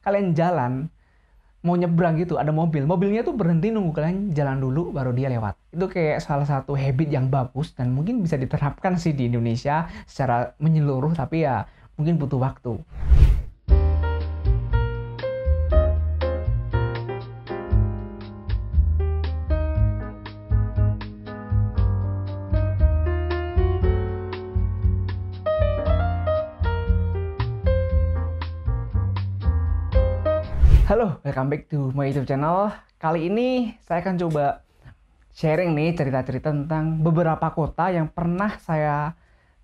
kalian jalan mau nyebrang gitu, ada mobilnya tuh berhenti nunggu kalian jalan dulu baru dia lewat. Itu kayak salah satu habit yang bagus dan mungkin bisa diterapkan sih di Indonesia secara menyeluruh, tapi ya mungkin butuh waktu. Halo, welcome back to my YouTube channel. Kali ini saya akan coba sharing nih cerita-cerita tentang beberapa kota yang pernah saya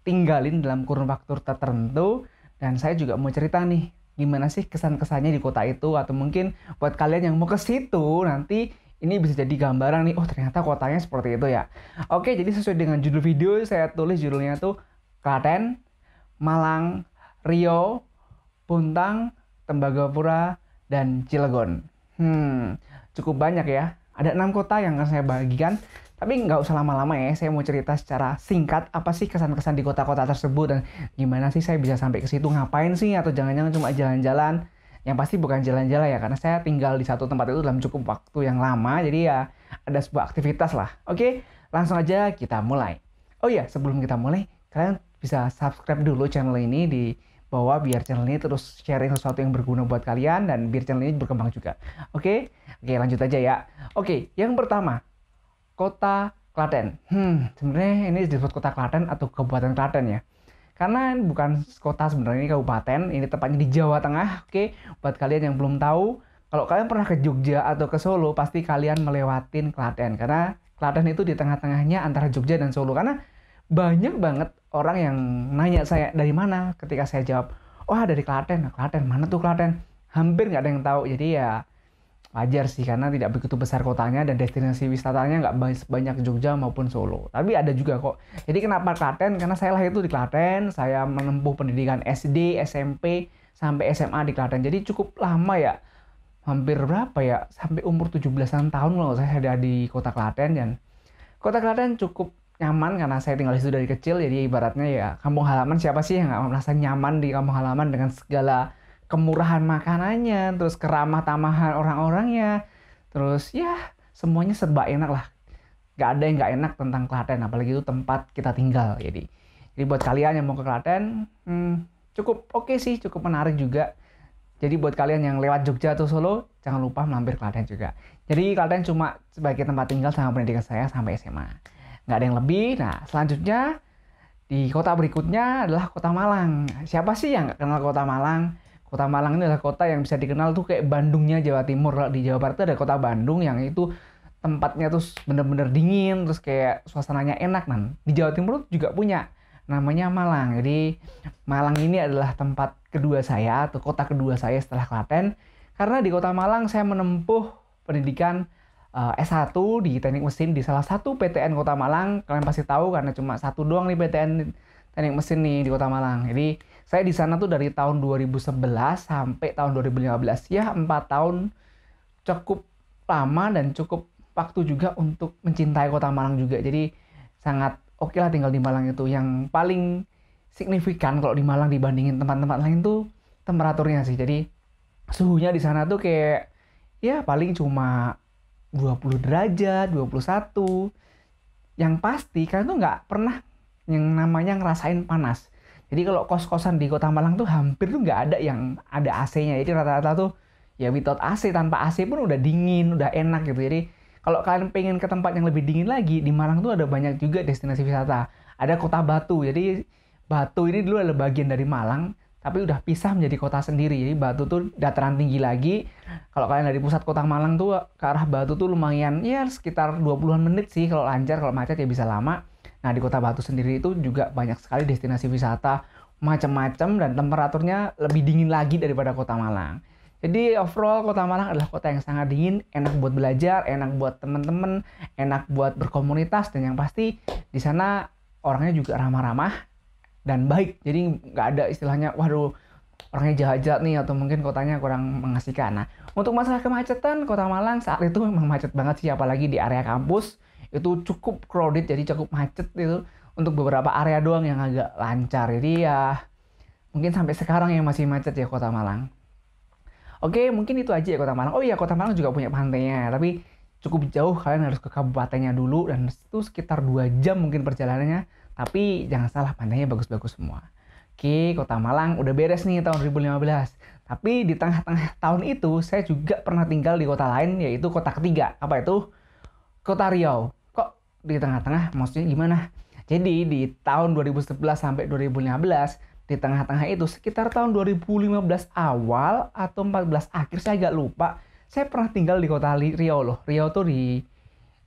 tinggalin dalam kurun waktu tertentu. Dan saya juga mau cerita nih, gimana sih kesan-kesannya di kota itu. Atau mungkin buat kalian yang mau ke situ, nanti ini bisa jadi gambaran nih, oh ternyata kotanya seperti itu ya. Oke, jadi sesuai dengan judul video, saya tulis judulnya tuh Klaten, Malang, Riau, Puntang, Tembagapura, dan Cilegon. Cukup banyak ya. Ada 6 kota yang akan saya bagikan. Tapi nggak usah lama-lama ya. Saya mau cerita secara singkat apa sih kesan-kesan di kota-kota tersebut dan gimana sih saya bisa sampai ke situ, ngapain sih, atau jangan-jangan cuma jalan-jalan. Yang pasti bukan jalan-jalan ya, karena saya tinggal di satu tempat itu dalam cukup waktu yang lama. Jadi ya ada sebuah aktivitas lah. Oke, langsung aja kita mulai. Oh iya, sebelum kita mulai, kalian bisa subscribe dulu channel ini di bawah biar channel ini terus sharing sesuatu yang berguna buat kalian dan biar channel ini berkembang juga. Oke, lanjut aja ya. Oke, yang pertama, Kota Klaten. Sebenarnya ini disebut Kota Klaten atau Kabupaten Klaten ya. Karena bukan kota sebenarnya, ini kabupaten, ini tepatnya di Jawa Tengah. Oke, buat kalian yang belum tahu, kalau kalian pernah ke Jogja atau ke Solo, pasti kalian melewatin Klaten. Karena Klaten itu di tengah-tengahnya antara Jogja dan Solo. Karena banyak banget orang yang nanya saya dari mana. Ketika saya jawab, wah dari Klaten. Klaten mana tuh Klaten? Hampir nggak ada yang tahu. Jadi ya wajar sih, karena tidak begitu besar kotanya dan destinasi wisatanya nggak banyak Jogja maupun Solo. Tapi ada juga kok. Jadi kenapa Klaten? Karena saya lahir itu di Klaten. Saya menempuh pendidikan SD, SMP, sampai SMA di Klaten. Jadi cukup lama ya. Hampir berapa ya? Sampai umur 17-an tahun kalau saya ada di kota Klaten. Dan kota Klaten cukup nyaman karena saya tinggal di situ dari kecil. Jadi ibaratnya ya kampung halaman, siapa sih yang nggak merasa nyaman di kampung halaman dengan segala kemurahan makanannya, terus keramah tamahan orang-orangnya, terus ya semuanya serba enak lah. Nggak ada yang nggak enak tentang Klaten, apalagi itu tempat kita tinggal. Jadi buat kalian yang mau ke Klaten, cukup oke sih, cukup menarik juga. Jadi buat kalian yang lewat Jogja atau Solo, jangan lupa mampir Klaten juga. Jadi Klaten cuma sebagai tempat tinggal sama pendidikan saya sampai SMA. Nggak ada yang lebih. Nah, selanjutnya di kota berikutnya adalah Kota Malang. Siapa sih yang nggak kenal Kota Malang? Kota Malang ini adalah kota yang bisa dikenal tuh kayak Bandungnya Jawa Timur. Di Jawa Barat itu ada Kota Bandung yang itu tempatnya tuh bener-bener dingin, terus kayak suasananya enak. Nah, di Jawa Timur juga punya, namanya Malang. Jadi Malang ini adalah tempat kedua saya atau kota kedua saya setelah Klaten. Karena di Kota Malang saya menempuh pendidikan S1 di teknik mesin di salah satu PTN Kota Malang. Kalian pasti tahu karena cuma satu doang nih PTN teknik mesin nih di Kota Malang. Jadi saya di sana tuh dari tahun 2011 sampai tahun 2015. Ya 4 tahun, cukup lama dan cukup waktu juga untuk mencintai Kota Malang juga. Jadi sangat oke lah tinggal di Malang itu. Yang paling signifikan kalau di Malang dibandingin tempat-tempat lain tuh temperaturnya sih. Jadi suhunya di sana tuh kayak ya paling cuma 20 derajat, 21. Yang pasti kalian tuh nggak pernah yang namanya ngerasain panas. Jadi kalau kos-kosan di Kota Malang tuh hampir tuh nggak ada yang ada AC-nya. Jadi rata-rata tuh ya without AC, tanpa AC pun udah dingin, udah enak gitu. Jadi kalau kalian pengen ke tempat yang lebih dingin lagi, di Malang tuh ada banyak juga destinasi wisata. Ada Kota Batu. Jadi Batu ini dulu adalah bagian dari Malang, tapi udah pisah menjadi kota sendiri. Jadi Batu tuh dataran tinggi lagi. Kalau kalian dari pusat kota Malang tuh ke arah Batu tuh lumayan ya sekitar 20-an menit sih kalau lancar, kalau macet ya bisa lama. Nah, di Kota Batu sendiri itu juga banyak sekali destinasi wisata macam-macam dan temperaturnya lebih dingin lagi daripada Kota Malang. Jadi overall Kota Malang adalah kota yang sangat dingin, enak buat belajar, enak buat teman-teman, enak buat berkomunitas, dan yang pasti di sana orangnya juga ramah-ramah dan baik. Jadi nggak ada istilahnya, waduh orangnya jahat-jahat nih, atau mungkin kotanya kurang mengasihkan. Nah, untuk masalah kemacetan, Kota Malang saat itu memang macet banget sih, apalagi di area kampus. Itu cukup crowded, jadi cukup macet itu. Untuk beberapa area doang yang agak lancar. Jadi ya mungkin sampai sekarang yang masih macet ya Kota Malang. Oke, mungkin itu aja ya Kota Malang. Oh iya, Kota Malang juga punya pantainya, tapi cukup jauh, kalian harus ke kabupatennya dulu dan itu sekitar 2 jam mungkin perjalanannya. Tapi jangan salah, pantainya bagus-bagus semua. Oke, Kota Malang udah beres nih tahun 2015. Tapi di tengah-tengah tahun itu saya juga pernah tinggal di kota lain, yaitu kota ketiga. Apa itu? Kota Riau. Kok di tengah-tengah? Maksudnya gimana? Jadi di tahun 2011 sampai 2015, di tengah-tengah itu sekitar tahun 2015 awal atau 14 akhir, saya agak lupa. Saya pernah tinggal di kota Riau loh. Riau tuh di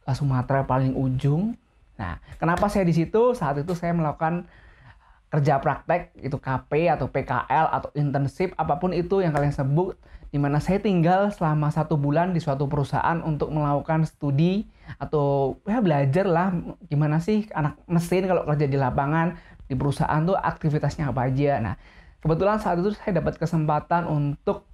Sumatera paling ujung. Nah, kenapa saya di situ? Saat itu saya melakukan kerja praktek, itu KP atau PKL atau internship, apapun itu yang kalian sebut, di mana saya tinggal selama 1 bulan di suatu perusahaan untuk melakukan studi atau ya belajar lah gimana sih anak mesin kalau kerja di lapangan di perusahaan tuh aktivitasnya apa aja. Nah, kebetulan saat itu saya dapat kesempatan untuk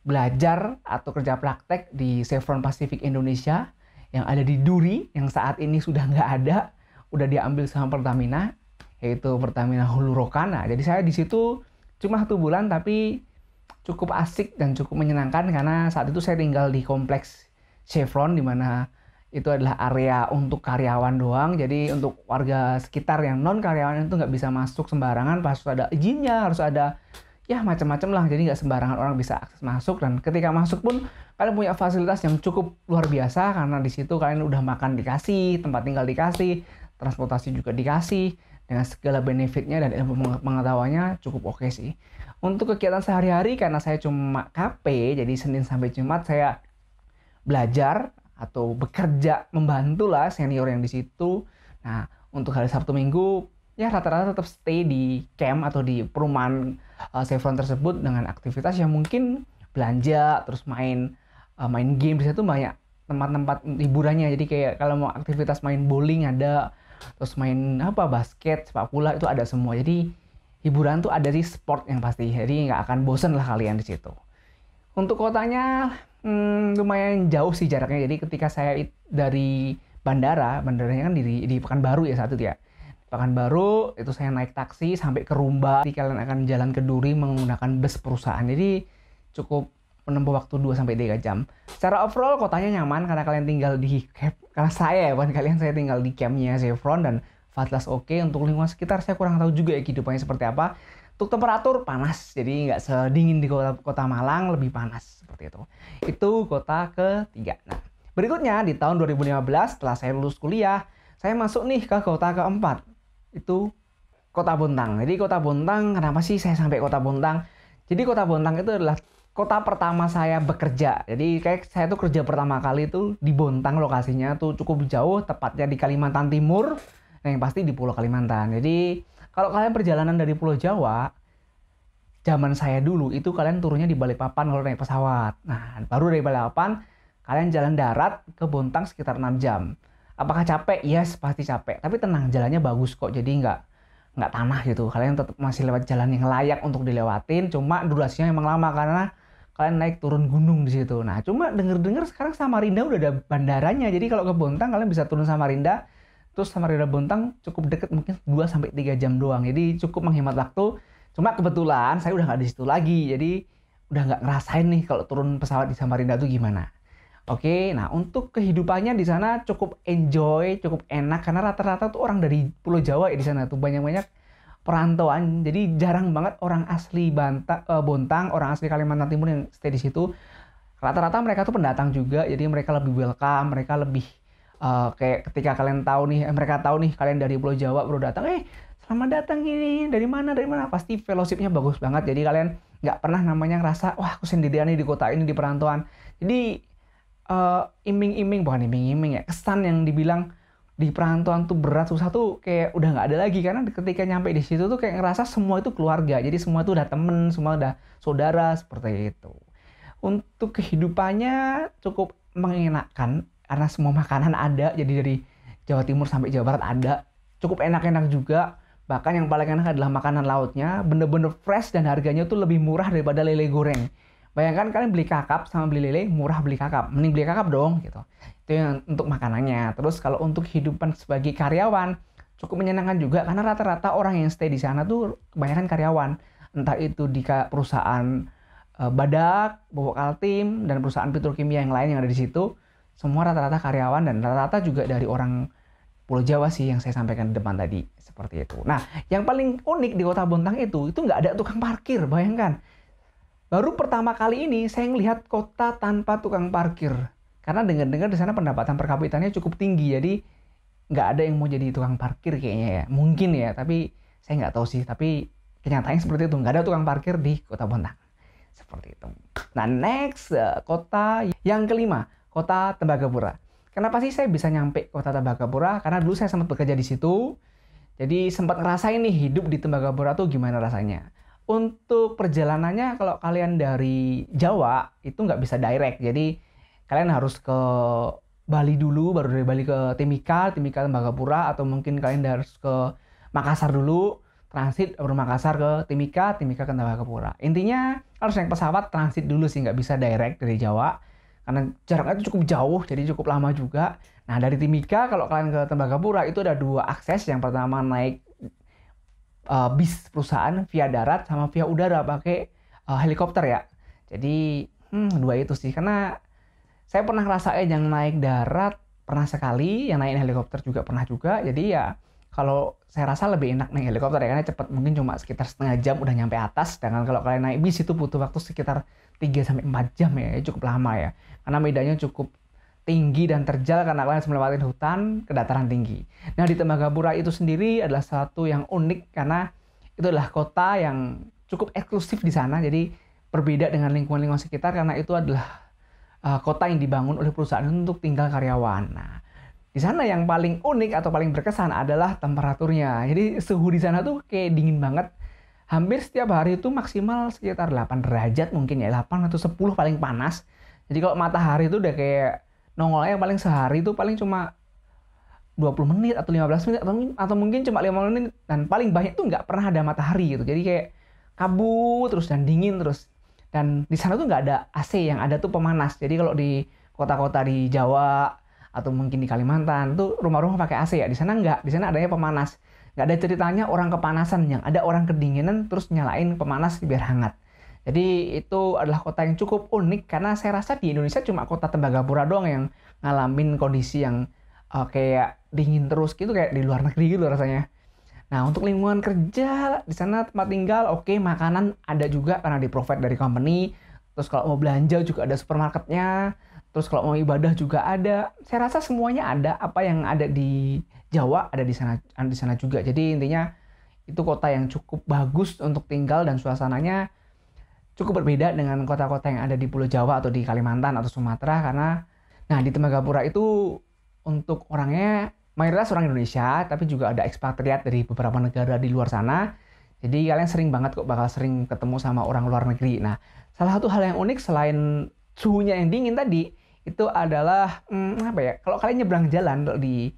belajar atau kerja praktek di Chevron Pacific Indonesia yang ada di Duri, yang saat ini sudah nggak ada, udah diambil sama Pertamina, yaitu Pertamina Hulu Rokana. Jadi saya di situ cuma 1 bulan, tapi cukup asik dan cukup menyenangkan karena saat itu saya tinggal di kompleks Chevron, di mana itu adalah area untuk karyawan doang. Jadi untuk warga sekitar yang non karyawan itu nggak bisa masuk sembarangan, harus ada izinnya, harus ada ya macam-macam lah. Jadi nggak sembarangan orang bisa akses masuk, dan ketika masuk pun kalian punya fasilitas yang cukup luar biasa karena di situ kalian udah makan dikasih, tempat tinggal dikasih, transportasi juga dikasih, dengan segala benefitnya dan ilmu pengetahuannya cukup oke sih. Untuk kegiatan sehari-hari, karena saya cuma KP, jadi Senin sampai Jumat saya belajar atau bekerja membantu lah senior yang di situ. Nah, untuk hari Sabtu Minggu ya rata-rata tetap stay di camp atau di perumahan Chevron tersebut dengan aktivitas yang mungkin belanja, terus main game. Di situ banyak tempat-tempat hiburannya. Jadi kayak kalau mau aktivitas main bowling ada, terus main basket, sepak bola itu ada semua. Jadi hiburan tuh ada di sport yang pasti. Jadi nggak akan bosen lah kalian di situ. Untuk kotanya lumayan jauh sih jaraknya. Jadi ketika saya dari bandaranya kan di Pekanbaru ya saat itu ya. Pekanbaru itu saya naik taksi sampai ke Rumba. Jadi kalian akan jalan ke Duri menggunakan bus perusahaan. Jadi cukup menempuh waktu 2-3 jam. Secara overall kotanya nyaman karena kalian tinggal di camp. Karena saya saya tinggal di campnya Chevron dan fasilitas oke. Untuk lingkungan sekitar saya kurang tahu juga ya kehidupannya seperti apa. Untuk temperatur panas, jadi nggak sedingin di kota Malang, lebih panas seperti itu. Itu kota ketiga. Nah, berikutnya di tahun 2015 setelah saya lulus kuliah, saya masuk nih ke kota keempat. Itu Kota Bontang. Jadi Kota Bontang, kenapa sih saya sampai Kota Bontang? Jadi Kota Bontang itu adalah kota pertama saya bekerja. Jadi kayak saya tuh kerja pertama kali itu di Bontang, lokasinya tuh cukup jauh, tepatnya di Kalimantan Timur, yang pasti di Pulau Kalimantan. Jadi kalau kalian perjalanan dari Pulau Jawa, zaman saya dulu itu kalian turunnya di Balikpapan kalau naik pesawat. Nah, baru dari Balikpapan kalian jalan darat ke Bontang sekitar 6 jam. Apakah capek? Yes, pasti capek. Tapi tenang, jalannya bagus kok. Jadi nggak tanah gitu. Kalian tetap masih lewat jalan yang layak untuk dilewatin. Cuma durasinya emang lama karena kalian naik turun gunung di situ. Nah, cuma denger-dengar sekarang Samarinda udah ada bandaranya. Jadi kalau ke Bontang kalian bisa turun Samarinda. Terus Samarinda Bontang cukup deket, mungkin 2-3 jam doang. Jadi cukup menghemat waktu. Cuma kebetulan saya udah nggak di situ lagi. Jadi udah nggak ngerasain nih kalau turun pesawat di Samarinda tuh gimana. Oke, nah untuk kehidupannya di sana cukup enjoy, cukup enak karena rata-rata tuh orang dari Pulau Jawa ya di sana tuh banyak-banyak perantauan. Jadi jarang banget orang asli Bontang, orang asli Kalimantan Timur yang stay di situ. Rata-rata mereka tuh pendatang juga, jadi mereka lebih welcome, mereka lebih kayak ketika kalian tahu nih, mereka tahu nih kalian dari Pulau Jawa baru datang, selamat datang ini, dari mana, pasti fellowshipnya bagus banget. Jadi kalian nggak pernah namanya ngerasa, wah aku sendirian nih di kota ini, di perantauan. Jadi bukan iming-iming ya, kesan yang dibilang di perantauan tuh berat, susah tuh kayak udah nggak ada lagi. Karena ketika nyampe di situ tuh kayak ngerasa semua itu keluarga. Jadi semua itu udah temen, semua udah saudara, seperti itu. Untuk kehidupannya cukup mengenakan, karena semua makanan ada. Jadi dari Jawa Timur sampai Jawa Barat ada. Cukup enak-enak juga. Bahkan yang paling enak adalah makanan lautnya. Bener-bener fresh dan harganya tuh lebih murah daripada lele goreng. Bayangkan kalian beli kakap sama beli lele, murah beli kakap. Mending beli kakap dong gitu. Itu yang untuk makanannya. Terus kalau untuk kehidupan sebagai karyawan, cukup menyenangkan juga. Karena rata-rata orang yang stay di sana tuh kebanyakan karyawan. Entah itu di perusahaan Badak, Pupuk Kaltim, dan perusahaan petrokimia yang lain yang ada di situ, semua rata-rata karyawan dan rata-rata juga dari orang Pulau Jawa sih yang saya sampaikan di depan tadi, seperti itu. Nah, yang paling unik di Kota Bontang itu nggak ada tukang parkir, bayangkan. Baru pertama kali ini saya melihat kota tanpa tukang parkir. Karena dengar-dengar di sana pendapatan per kapitanya cukup tinggi, jadi nggak ada yang mau jadi tukang parkir kayaknya ya. Mungkin ya, tapi saya nggak tahu sih. Tapi kenyataannya seperti itu, nggak ada tukang parkir di Kota Bontang. Seperti itu. Nah, next, kota yang kelima, Kota Tembagapura. Kenapa sih saya bisa nyampe Kota Tembagapura? Karena dulu saya sempat bekerja di situ. Jadi sempat ngerasain nih hidup di Tembagapura tuh gimana rasanya. Untuk perjalanannya kalau kalian dari Jawa itu nggak bisa direct. Jadi kalian harus ke Bali dulu, baru dari Bali ke Timika, Timika Tembagapura, atau mungkin kalian harus ke Makassar dulu, transit baru Makassar ke Timika, Timika ke Tembagapura. Intinya harus naik pesawat transit dulu sih, nggak bisa direct dari Jawa. Karena jaraknya itu cukup jauh, jadi cukup lama juga. Nah, dari Timika kalau kalian ke Tembagapura itu ada dua akses. Yang pertama naik bis perusahaan via darat sama via udara pakai helikopter ya. Jadi dua itu sih. Karena saya pernah ngerasain yang naik darat pernah sekali, yang naik helikopter juga pernah juga. Jadi ya kalau saya rasa lebih enak naik helikopter ya, karena cepat, mungkin cuma sekitar setengah jam udah nyampe atas. Sedangkan kalau kalian naik bis itu butuh waktu sekitar 3-4 jam ya, cukup lama ya. Karena medannya cukup tinggi dan terjal karena kalian harus melewati hutan ke dataran tinggi. Nah, di Tembagapura itu sendiri adalah satu yang unik karena itu adalah kota yang cukup eksklusif di sana. Jadi berbeda dengan lingkungan-lingkungan sekitar karena itu adalah kota yang dibangun oleh perusahaan untuk tinggal karyawan. Nah, di sana yang paling unik atau paling berkesan adalah temperaturnya. Jadi suhu di sana tuh kayak dingin banget. Hampir setiap hari itu maksimal sekitar 8 derajat mungkin ya, 8 atau 10 paling panas. Jadi kalau matahari itu udah kayak nongolnya paling sehari itu paling cuma 20 menit atau 15 menit atau mungkin cuma 5 menit, dan paling banyak tuh nggak pernah ada matahari gitu. Jadi kayak kabut terus dan dingin terus. Dan di sana tuh nggak ada AC, yang ada tuh pemanas. Jadi kalau di kota-kota di Jawa atau mungkin di Kalimantan tuh rumah-rumah pakai AC ya. Di sana nggak, di sana adanya pemanas. Nggak ada ceritanya orang kepanasan, yang ada orang kedinginan terus nyalain pemanas biar hangat. Jadi itu adalah kota yang cukup unik karena saya rasa di Indonesia cuma kota Tembagapura doang yang ngalamin kondisi yang kayak dingin terus gitu, kayak di luar negeri gitu rasanya. Nah, untuk lingkungan kerja di sana, tempat tinggal, oke, makanan ada juga karena di-provide dari company. Terus kalau mau belanja juga ada supermarketnya. Terus kalau mau ibadah juga ada. Saya rasa semuanya ada. Apa yang ada di Jawa ada di sana juga. Jadi intinya itu kota yang cukup bagus untuk tinggal dan suasananya cukup berbeda dengan kota-kota yang ada di Pulau Jawa atau di Kalimantan atau Sumatera. Karena di Tembagapura itu untuk orangnya mayoritas orang Indonesia, tapi juga ada ekspatriat dari beberapa negara di luar sana. Jadi kalian sering banget kok bakal sering ketemu sama orang luar negeri. Nah, salah satu hal yang unik selain suhunya yang dingin tadi, itu adalah apa ya? Kalau kalian nyebrang jalan di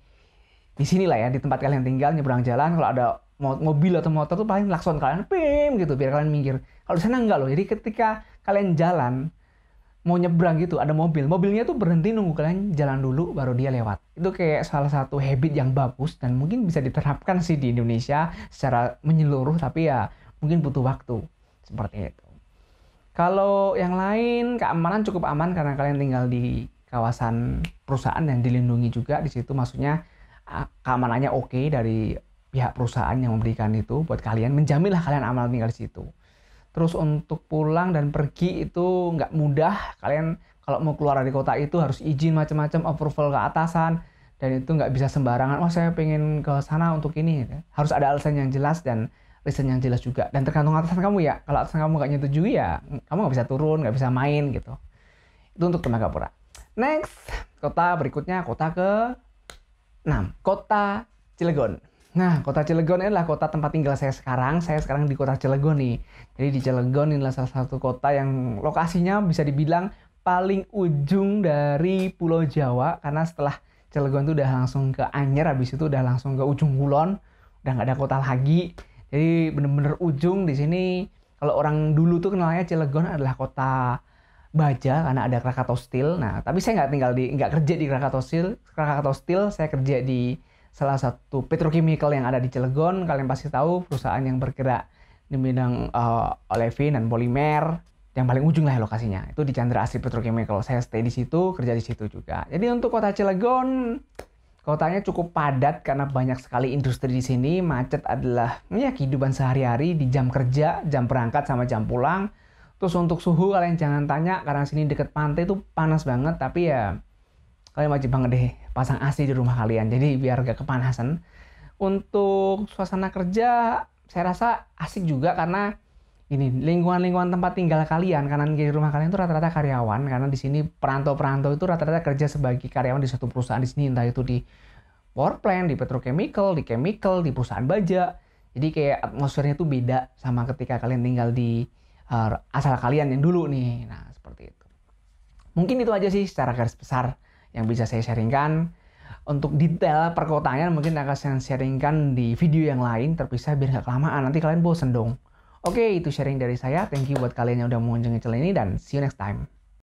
sini lah ya, di tempat kalian tinggal, nyebrang jalan, kalau ada mobil atau motor tuh paling klakson kalian pim gitu biar kalian minggir. Kalau di sana enggak loh. Jadi ketika kalian jalan mau nyebrang gitu, ada mobilnya tuh berhenti nunggu kalian jalan dulu baru dia lewat. Itu kayak salah satu habit yang bagus dan mungkin bisa diterapkan sih di Indonesia secara menyeluruh, tapi ya mungkin butuh waktu seperti itu. Kalau yang lain, keamanan cukup aman karena kalian tinggal di kawasan perusahaan yang dilindungi juga di situ. Maksudnya keamanannya oke dari pihak perusahaan yang memberikan itu buat kalian, menjaminlah kalian aman tinggal di situ. Terus untuk pulang dan pergi itu nggak mudah. Kalian kalau mau keluar dari kota itu harus izin macam-macam, approval ke atasan. Dan itu nggak bisa sembarangan, oh saya pengen ke sana untuk ini. Harus ada alasan yang jelas dan reason yang jelas juga. Dan tergantung atasan kamu ya. Kalau atasan kamu nggak nyetujui ya, kamu nggak bisa turun, nggak bisa main gitu. Itu untuk Tembagapura. Next, kota berikutnya, kota ke-6. Kota Cilegon. Nah, kota Cilegon ini adalah kota tempat tinggal saya sekarang. Saya sekarang di kota Cilegon nih. Jadi di Cilegon ini adalah salah satu kota yang lokasinya bisa dibilang paling ujung dari Pulau Jawa. Karena setelah Cilegon itu udah langsung ke Anyer, habis itu udah langsung ke ujung kulon. Udah nggak ada kota lagi. Jadi bener-bener ujung di sini. Kalau orang dulu tuh kenalnya Cilegon adalah kota baja karena ada Krakatau Steel. Nah, tapi saya nggak kerja di Krakatau Steel. Saya kerja di salah satu petrochemical yang ada di Cilegon. Kalian pasti tahu perusahaan yang bergerak di bidang olefin dan polimer. yang paling ujung lah lokasinya. Itu di Chandra Asri Petrochemical. Saya stay di situ, kerja di situ juga. Jadi untuk kota Cilegon, kotanya cukup padat karena banyak sekali industri di sini. Macet adalah ya kehidupan sehari-hari di jam kerja, jam berangkat sama jam pulang. Terus untuk suhu kalian jangan tanya karena sini deket pantai itu panas banget. Tapi ya kalian wajib banget deh pasang AC di rumah kalian. Jadi biar gak kepanasan. Untuk suasana kerja saya rasa asik juga karena ini lingkungan-lingkungan tempat tinggal kalian, kanan kiri rumah kalian itu rata-rata karyawan karena di sini perantau-perantau itu rata-rata kerja sebagai karyawan di suatu perusahaan di sini, entah itu di power plant, di petrochemical, di chemical, di perusahaan baja. Jadi kayak atmosfernya itu beda sama ketika kalian tinggal di asal kalian yang dulu nih. Nah, seperti itu. Mungkin itu aja sih secara garis besar yang bisa saya sharingkan. Untuk detail perkotaan mungkin akan saya sharingkan di video yang lain terpisah biar nggak kelamaan. Nanti kalian bosen dong. Oke, itu sharing dari saya. Thank you buat kalian yang udah mengunjungi channel ini dan see you next time.